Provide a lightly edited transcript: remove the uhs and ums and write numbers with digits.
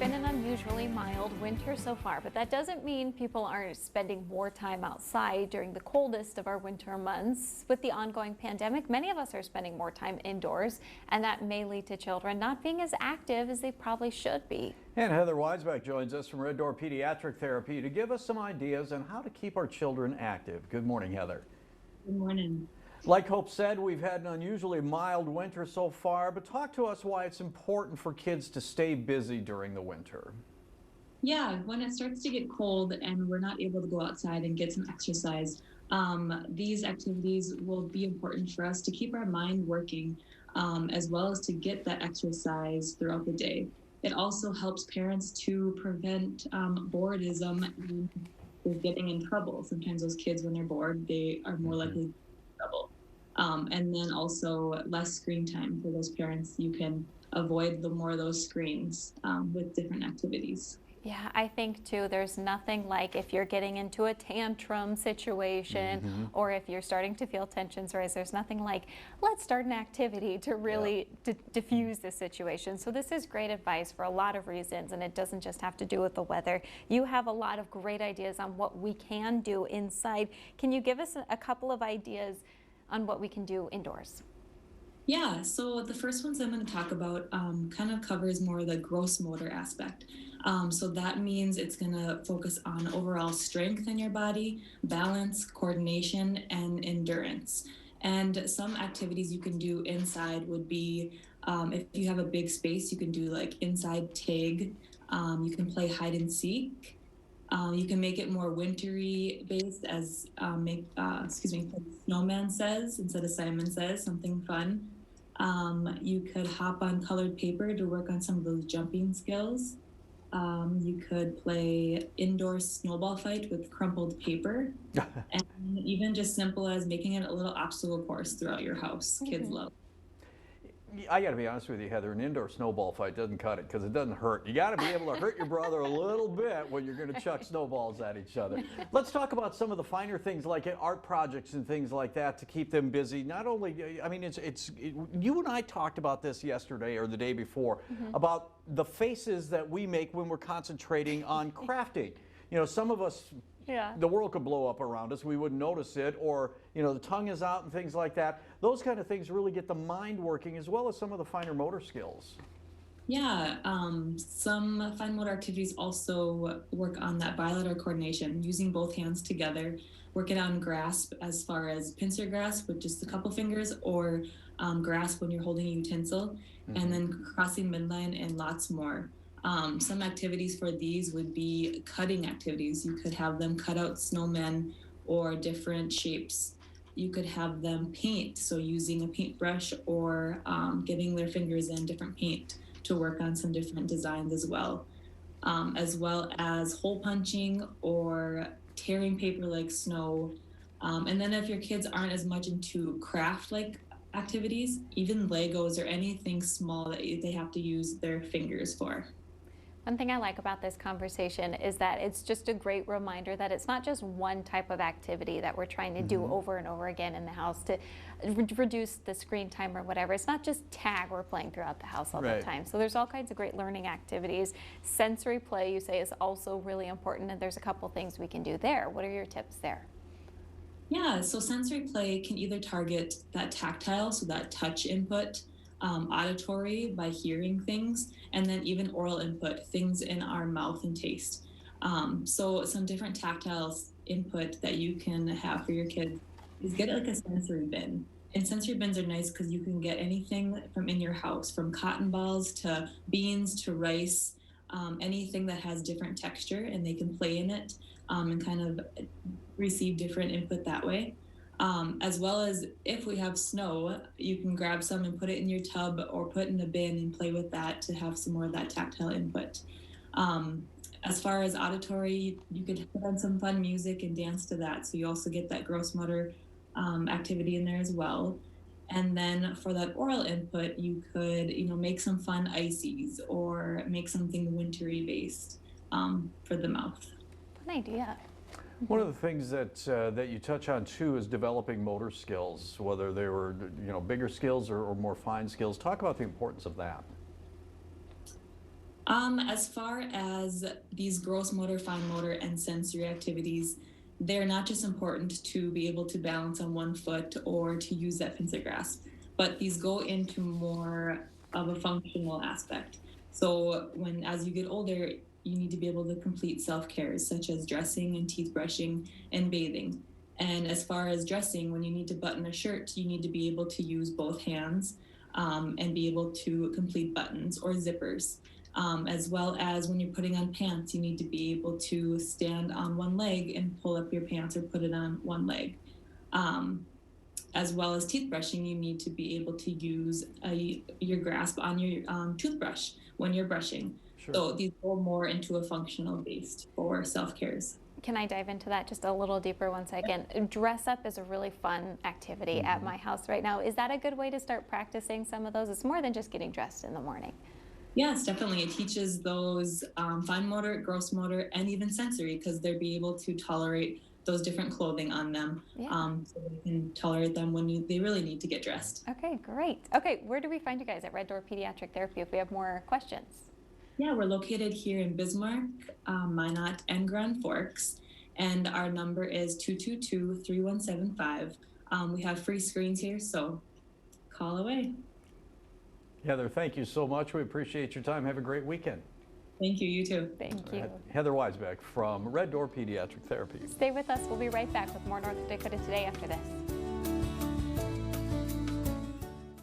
been an unusually mild winter so far, but that doesn't mean people aren't spending more time outside during the coldest of our winter months. With the ongoing pandemic, many of us are spending more time indoors, and that may lead to children not being as active as they probably should be. And Heather Weisbeck joins us from Red Door Pediatric Therapy to give us some ideas on how to keep our children active. Good morning, Heather. Good morning. Like Hope said, we've had an unusually mild winter so far, but talk to us why it's important for kids to stay busy during the winter. Yeah, when it starts to get cold and we're not able to go outside and get some exercise, these activities will be important for us to keep our mind working, as well as to get that exercise throughout the day. It also helps parents to prevent boredom and they're getting in trouble. Sometimes those kids, when they're bored, they are more likely to get in trouble. And then also less screen time for those parents. You can avoid more of those screens with different activities. Yeah, I think too, there's nothing like if you're getting into a tantrum situation or if you're starting to feel tensions rise, there's nothing like, let's start an activity to really diffuse the situation. So this is great advice for a lot of reasons, and it doesn't just have to do with the weather. You have a lot of great ideas on what we can do inside. Can you give us a couple of ideas on what we can do indoors? Yeah, so the first ones I'm going to talk about kind of covers more of the gross motor aspect. So that means it's going to focus on overall strength in your body, balance, coordination, and endurance. And some activities you can do inside would be, if you have a big space, you can do like inside tag. You can play hide and seek. You can make it more wintry based as Snowman Says instead of Simon Says, something fun. You could hop on colored paper to work on some of those jumping skills. You could play indoor snowball fight with crumpled paper. And even just simple as making it a little obstacle course throughout your house. Kids love. I got to be honest with you, Heather, an indoor snowball fight doesn't cut it because it doesn't hurt. You got to be able to hurt your brother a little bit when you're going to chuck snowballs at each other. Let's talk about some of the finer things like art projects and things like that to keep them busy. Not only, I mean, you and I talked about this yesterday or the day before about the faces that we make when we're concentrating on crafting. You know, some of us, the world could blow up around us. We wouldn't notice it, or, you know, the tongue is out and things like that. Those kind of things really get the mind working as well as some of the finer motor skills. Yeah, some fine motor activities also work on that bilateral coordination, using both hands together, working on grasp as far as pincer grasp with just a couple fingers, or grasp when you're holding a utensil, and then crossing midline and lots more. Some activities for these would be cutting activities. You could have them cut out snowmen or different shapes. You could have them paint, so using a paintbrush or getting their fingers in different paint to work on some different designs as well as hole punching or tearing paper like snow. And then if your kids aren't as much into craft-like activities, even Legos or anything small that they have to use their fingers for. One thing I like about this conversation is that it's just a great reminder that it's not just one type of activity that we're trying to do over and over again in the house to reduce the screen time or whatever. It's not just tag we're playing throughout the house all the time. So there's all kinds of great learning activities. Sensory play, you say, is also really important, and there's a couple things we can do there. What are your tips there? Yeah, so sensory play can either target that tactile, so that touch input, auditory by hearing things, and then even oral input, things in our mouth and taste. So some different tactile input that you can have for your kids is get like a sensory bin. And sensory bins are nice because you can get anything from in your house, from cotton balls to beans to rice, anything that has different texture, and they can play in it and kind of receive different input that way. As well as if we have snow, you can grab some and put it in your tub or put in a bin and play with that to have some more of that tactile input. As far as auditory, you could put on some fun music and dance to that. So you also get that gross motor activity in there as well. And then for that oral input, you could, make some fun ices or make something wintry based for the mouth. Good idea. One of the things that you touch on too is developing motor skills, whether they were bigger skills or more fine skills. Talk about the importance of that. As far as these gross motor, fine motor, and sensory activities, they're not just important to be able to balance on one foot or to use that pincer grasp, but these go into more of a functional aspect. So as you get older, you need to be able to complete self-cares such as dressing and teeth brushing and bathing. And as far as dressing, when you need to button a shirt, you need to be able to use both hands and be able to complete buttons or zippers. As well as when you're putting on pants, you need to be able to stand on one leg and pull up your pants or put it on one leg. As well as teeth brushing, you need to be able to use your grasp on your toothbrush when you're brushing. Sure. So these go more into a functional based for self-cares. Can I dive into that just a little deeper 1 second? Dress up is a really fun activity at my house right now. Is that a good way to start practicing some of those? It's more than just getting dressed in the morning. Yes, definitely. It teaches those fine motor, gross motor, and even sensory because they'll be able to tolerate those different clothing on them. So they can tolerate them when they really need to get dressed. Okay, great. Okay, where do we find you guys at Red Door Pediatric Therapy if we have more questions? Yeah, we're located here in Bismarck, Minot, and Grand Forks, and our number is 222-3175. We have free screens here, so call away. Heather, thank you so much. We appreciate your time. Have a great weekend. Thank you, you too. Thank you. Heather Weisbeck from Red Door Pediatric Therapy. Stay with us. We'll be right back with more North Dakota Today after this.